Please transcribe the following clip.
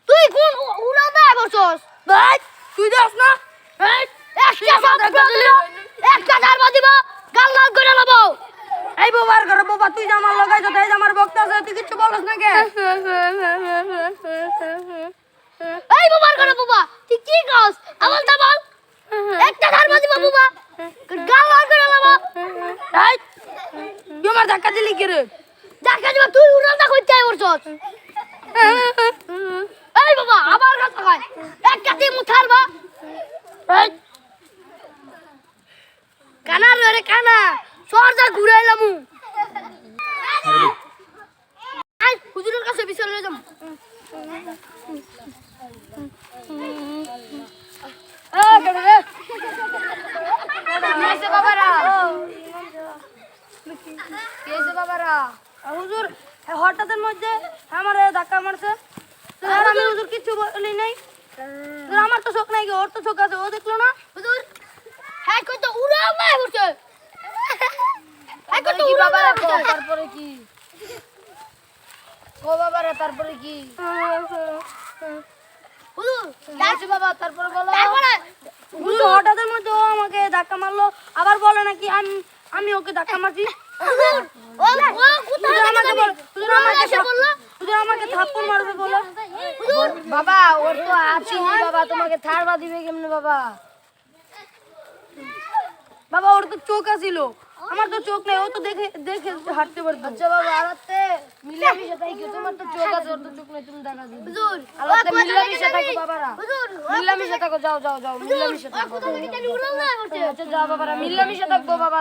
তুই কোন উড়া দা করছস ভাই তুই দাস না এই একটা একটা ধারবা দিব গাল লাল করে লবো এই বাবার ঘরে বাবা তুই জামার লাগাই তো তাই আমার বক্তা আছে তুই কিছু বলছ না কে এই বাবার ঘরে বাবা তুই কি কস আমল তা বল একটা ধারবা দিব বাবা গাল লাল করে লবো এই তুই আমার ধাক্কা দিলি কি রে ধাক্কা দিব তুই উড়া দা কইতে করছস এই বাবা আবার কথা কয় একটা দি মুথারবা এই কানা রে কানা সরজা ঘুরাইলামু আই হুজুরের কাছে বিচার লয়ে যাম কেন রে কেসে বাবারা কেসে বাবারা হুজুর হঠাৎের মধ্যে আমারে ধাক্কা মারছে আর আমি হুজুর কিছু বলি নাই আমার তো চোখ নাই ওর তো চোখ আছে ও দেখলো না হুজুর হ্যাঁ কই তো উড়া মাই উঠছে হ্যাঁ কই তো কি বাবারা তারপরে কি ও বাবারা তারপরে কি হুজুর দাসু বাবা তারপরে বলো তারপরে হুজুর হঠাৎের মধ্যে ও আমাকে ধাক্কা মারলো আবার বলে নাকি আমি ওকে ধাক্কা মারছি হুজুর ও কোথায় আমাকে বল হুজুর আমাকে বললো হুজুর আমাকে থাপ্পড় মারবে বলো হুজুর বাবা ওর তো আছে বাবা তোমাকে থারবা দিবে কেমনে বাবা বাবা ওর তো চোখ আছিল আমার তো চোখ নাই ও তো দেখে দেখে হাঁটতে পারতো আচ্ছা বাবা আলাতে মিলামিশা তাই কি তোমার তো চোখ আছে ওর তো চোখ নাই তুমি দেখা দিবে হুজুর আলাতে মিলামিশা থাকো বাবারা হুজুর মিলামিশা থাকো যাও যাও যাও মিলামিশা থাকো আচ্ছা যাও বাবারা মিলামিশা থাকো বাবা